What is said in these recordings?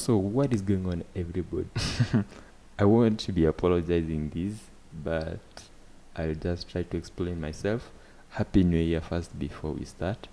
So what is going on, everybody? I won't be apologizing this, but I'll just try to explain myself. Happy New Year first before we start.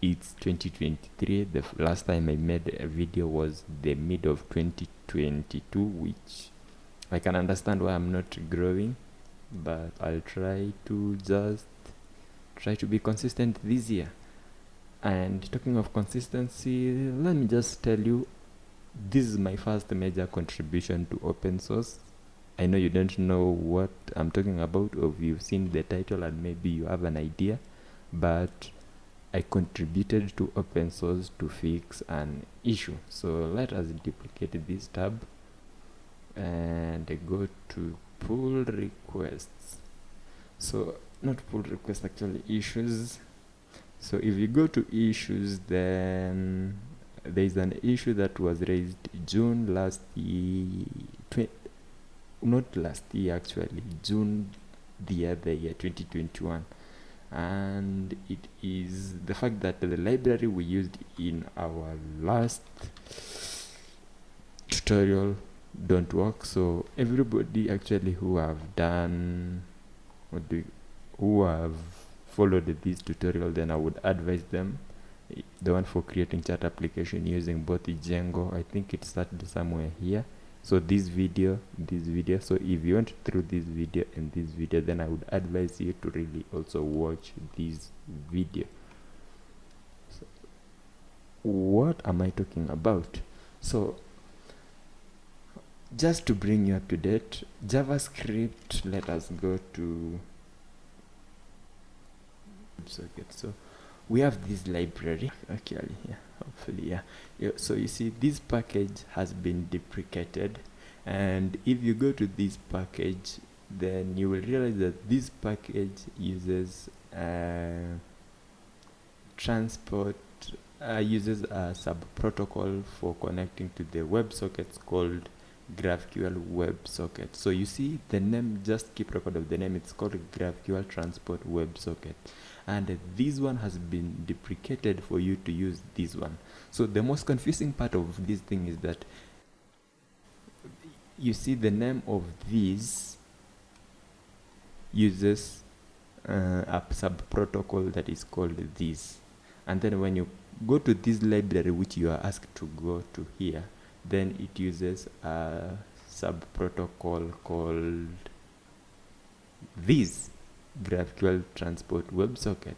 It's 2023. The last time I made a video was the mid of 2022, which I can understand why I'm not growing, but I'll try to be consistent this year. And talking of consistency, let me just tell you, this is my first major contribution to open source. I know you don't know what I'm talking about, or you've seen the title and maybe you have an idea, but I contributed to open source to fix an issue. So let us duplicate this tab and go to pull requests. So not pull requests, actually issues. So if you go to issues, then there is an issue that was raised June last year, June the other year, 2021, and it is the fact that the library we used in our last tutorial don't work. So everybody actually who have followed this tutorial, then I would advise them, the one for creating chat application using both Django, I think it started somewhere here. So this video, so if you went through this video and this video, then I would advise you to really also watch this video. So what am I talking about? So just to bring you up to date, JavaScript, let us go to WebSocket. So we have this library, actually, hopefully, so you see this package has been deprecated, and if you go to this package, then you will realize that this package uses a subprotocol for connecting to the WebSockets called GraphQL-WebSocket. So you see the name, just keep record of the name, it's called GraphQL-Transport-WebSocket, and this one has been deprecated for you to use this one. So the most confusing part of this thing is that you see the name of this uses a subprotocol that is called this, and then when you go to this library which you are asked to go to here, then it uses a subprotocol called this GraphQL-Transport-WebSocket.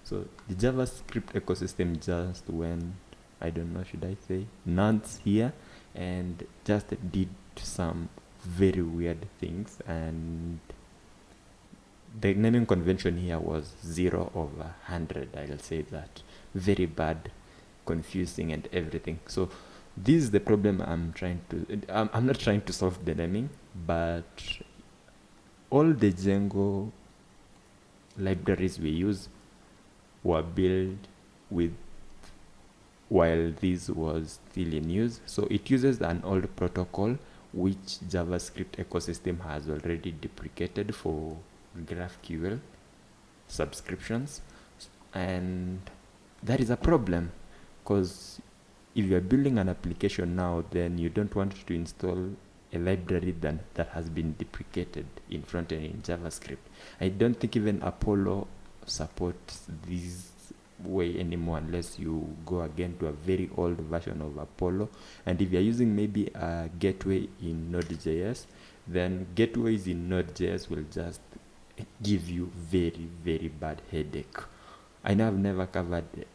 So the JavaScript ecosystem just went, I don't know, should I say, nuts here, and just did some very weird things, and the naming convention here was 0/100. I'll say that. Very bad, confusing, and everything. So this is the problem I'm not trying to solve the naming, but all the Django libraries we use were built with while this was still in use. So it uses an old protocol which JavaScript ecosystem has already deprecated for GraphQL subscriptions, and that is a problem, because if you are building an application now, then you don't want to install a library that has been deprecated in front-end in JavaScript. I don't think even Apollo supports this way anymore, unless you go again to a very old version of Apollo. And if you're using maybe a gateway in Node.js, then gateways in Node.js will just give you very, very bad headache. I know I've never covered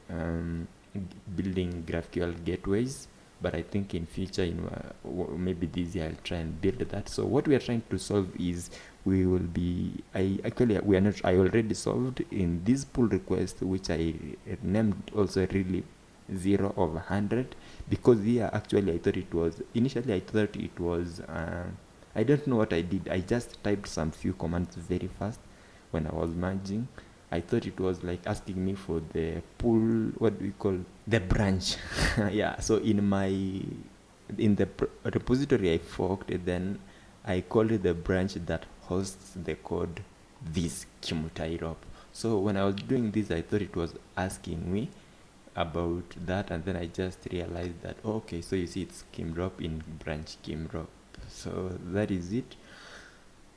building GraphQL gateways, but I think in future, maybe this year, I'll try and build that. So what we are trying to solve is I already solved in this pull request, which I named also really 0/100, because here actually initially I thought it was I don't know what I did. I just typed some few commands very fast when I was merging. I thought it was like asking me for the pull, what do we call the branch? Yeah, so in the repository I forked, then I called it the branch that hosts the code this Kimutairop. So when I was doing this, I thought it was asking me about that, and then I just realized that okay, so you see it's kimdrop in branch kimdrop, so that is it.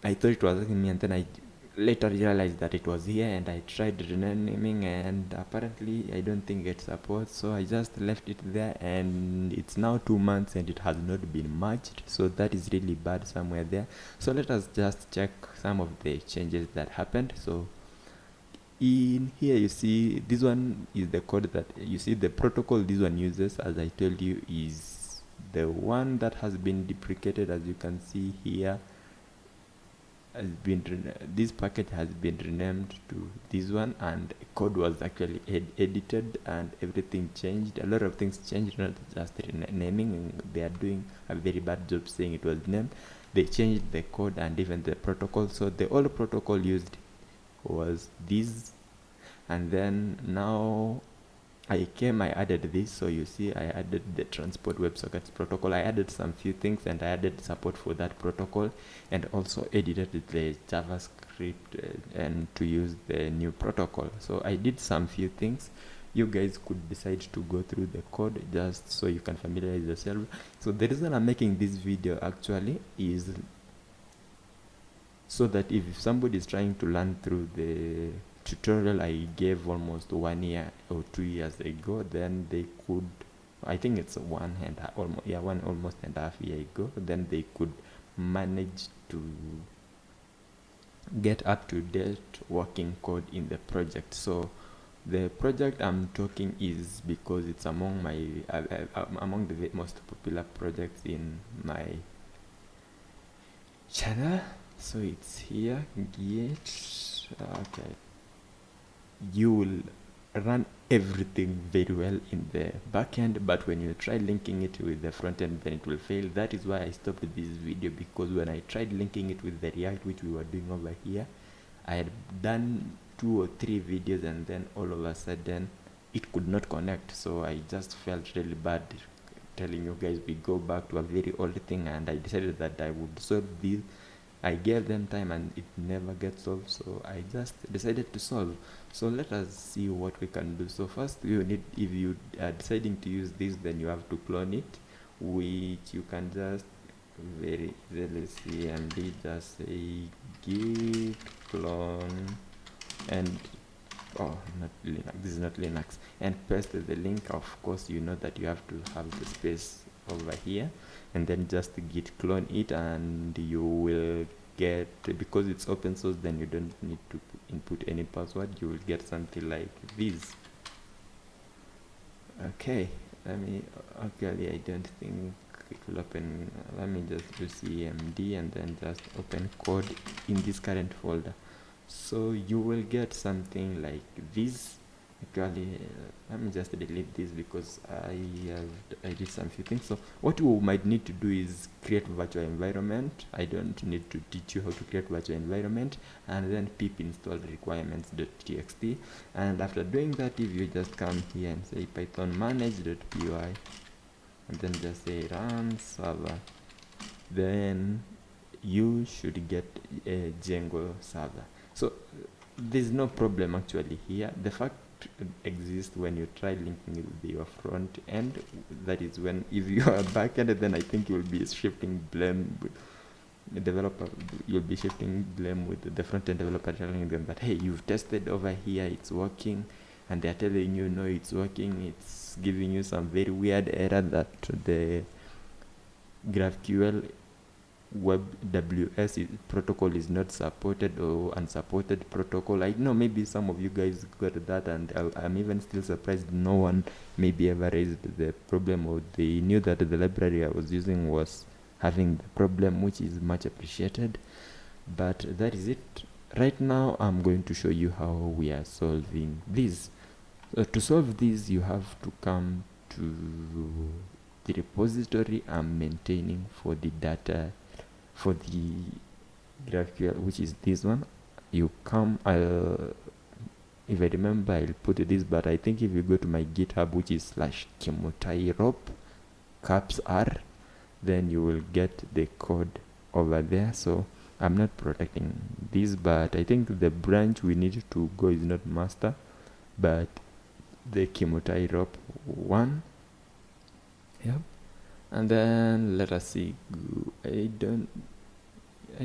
I thought it was asking me, and then I later realized that it was here, and I tried renaming, and apparently I don't think it supports, so I just left it there, and it's now 2 months and it has not been merged, so that is really bad somewhere there. So let us just check some of the changes that happened. So in here you see this one is the code that you see, the protocol this one uses, as I told you, is the one that has been deprecated. As you can see here, has been this package has been renamed to this one, and code was actually edited and everything changed. A lot of things changed, not just renaming. They are doing a very bad job saying it was named. They changed the code and even the protocol. So the old protocol used was this, and then now I added this. So you see I added the transport WebSocket protocol. I added some few things, and I added support for that protocol, and also edited the JavaScript and to use the new protocol. So I did some few things. You guys could decide to go through the code just so you can familiarize yourself. So the reason I'm making this video actually is so that if somebody is trying to learn through the tutorial I gave almost 1 year or 2 years ago, then they could, I think it's almost and a half year ago, then they could manage to get up to date working code in the project. So the project I'm talking is because it's among my among the most popular projects in my channel. So it's here, Git. Okay, you will run everything very well in the backend, but when you try linking it with the front end, then it will fail. That is why I stopped this video, because when I tried linking it with the React, which we were doing over here, I had done 2 or 3 videos, and then all of a sudden it could not connect. So I just felt really bad telling you guys we go back to a very old thing, and I decided that I would solve this. I gave them time and it never gets solved, so I just decided to solve. So let us see what we can do. So first you need, if you are deciding to use this, then you have to clone it, which you can just very easily see, and we just say git clone, and oh, not Linux, this is not Linux, and paste the link. Of course you know that you have to have the space over here, and then just git clone it, and you will get, because it's open source, then you don't need to input any password. You will get something like this. Okay, actually I don't think it will open. Let me just do cmd and then just open code in this current folder. So you will get something like this. Actually, let me just delete this because I did some few things. So what you might need to do is create virtual environment. I don't need to teach you how to create virtual environment, and then pip install requirements.txt. And after doing that, if you just come here and say python manage.py, and then just say run server, then you should get a Django server. So there's no problem actually here. The fact exists when you try linking it with your front end. That is when, if you are backend, then I think you'll be shifting blame with the developer. You'll be shifting blame with the front end developer, telling them that hey, you've tested over here, it's working, and they're telling you no, it's working. It's giving you some very weird error that the GraphQL WebSocket protocol is not supported, or unsupported protocol. I know maybe some of you guys got that, and I'm even still surprised no one maybe ever raised the problem, or they knew that the library I was using was having the problem, which is much appreciated. But that is it. Right now I'm going to show you how we are solving this. To solve this, you have to come to the repository I'm maintaining for the data for the GraphQL, which is this one. You come, if I remember, I'll put this, but I think if you go to my GitHub, which is /kimutairop caps R, then you will get the code over there. So I'm not protecting this, but I think the branch we need to go is not master, but the chemotyrop one. Yep. And then let us see. I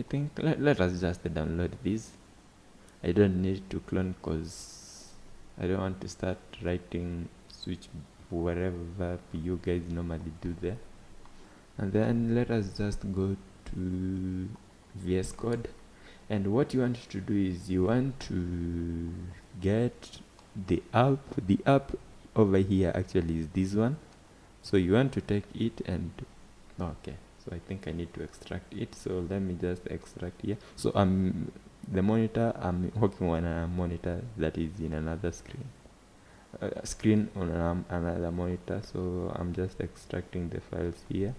think let us just download this. I don't need to clone because I don't want to start writing switch whatever you guys normally do there. And then let us just go to VS Code, and what you want to do is you want to get the app over here actually is this one. So you want to take it and okay, so I think I need to extract it, so let me just extract here. So the monitor, I'm working on a monitor that is in another screen on another monitor, so I'm just extracting the files here,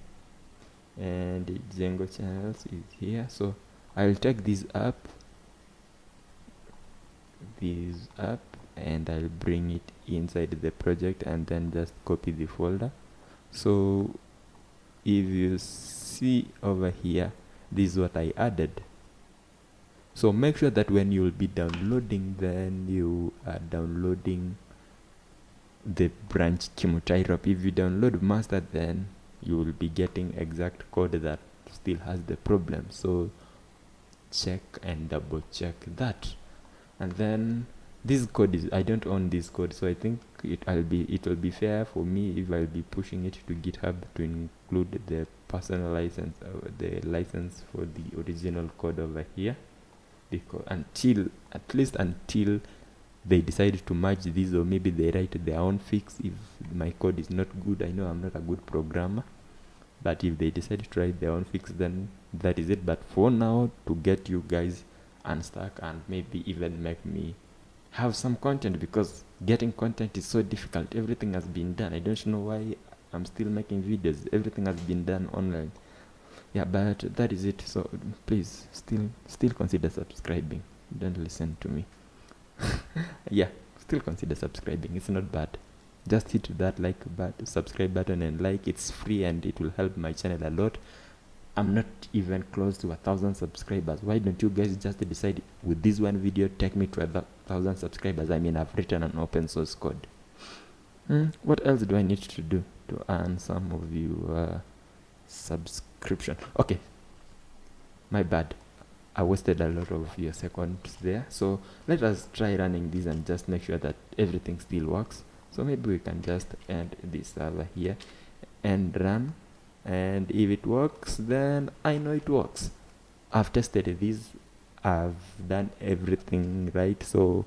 and django-channels is here. So I'll take this app and I'll bring it inside the project and then just copy the folder. So if you see over here, this is what I added. So make sure that when you'll be downloading, then you are downloading the branch chemotyrop. If you download master, then you will be getting exact code that still has the problem. So check and double check that. And then this code is, I don't own this code, so I think it will be fair for me if I'll be pushing it to GitHub to include the personal license, the license for the original code over here, because at least until they decide to merge these, or maybe they write their own fix. If my code is not good, I know I'm not a good programmer, but if they decide to write their own fix, then that is it. But for now, to get you guys unstuck and maybe even make me have some content, because getting content is so difficult. Everything has been done. I don't know why I'm still making videos. Everything has been done online. Yeah, but that is it. So please still consider subscribing. Don't listen to me. Yeah, still consider subscribing. It's not bad. Just hit that subscribe button and like. It's free and it will help my channel a lot. I'm not even close to 1,000 subscribers. Why don't you guys just decide, with this one video, take me to 1,000 subscribers? I mean, I've written an open source code. What else do I need to do to earn some of you subscription? Okay, my bad. I wasted a lot of your seconds there. So let us try running this and just make sure that everything still works. So maybe we can just add this server here and run. And if it works, then I know it works. I've tested this. I've done everything right. So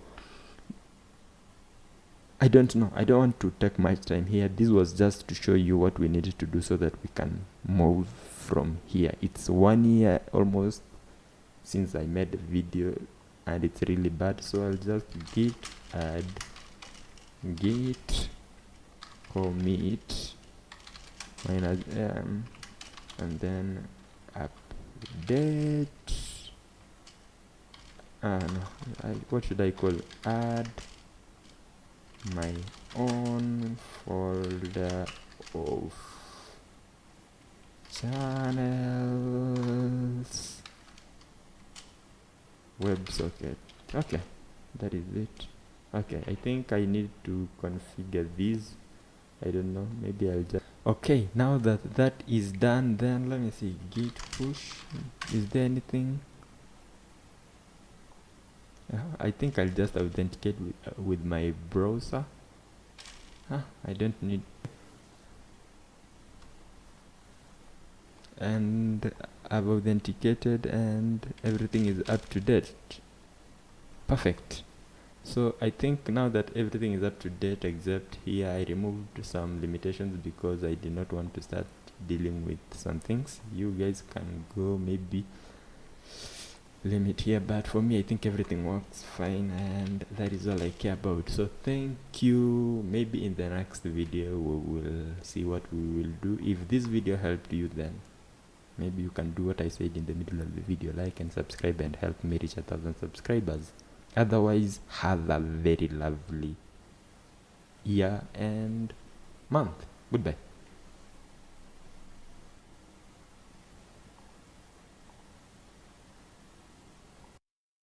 I don't know. I don't want to take much time here. This was just to show you what we needed to do so that we can move from here. It's 1 year almost since I made the video, and it's really bad. So I'll just git add git commit minus m and then update. What should I call? Add my own folder of channels WebSocket. Okay, that is it. Okay, I think I need to configure these. I don't know, maybe I'll just okay. Now that that is done, then let me see, git push. Is there anything? I think I'll just authenticate with my browser. I don't need, and I've authenticated and everything is up to date. Perfect. So I think now that everything is up to date, except here I removed some limitations because I did not want to start dealing with some things. You guys can go maybe limit here, but for me I think everything works fine, and that is all I care about. So thank you. Maybe in the next video we will see what we will do. If this video helped you, then maybe you can do what I said in the middle of the video, like and subscribe and help me reach 1,000 subscribers. Otherwise, have a very lovely year and month. Goodbye.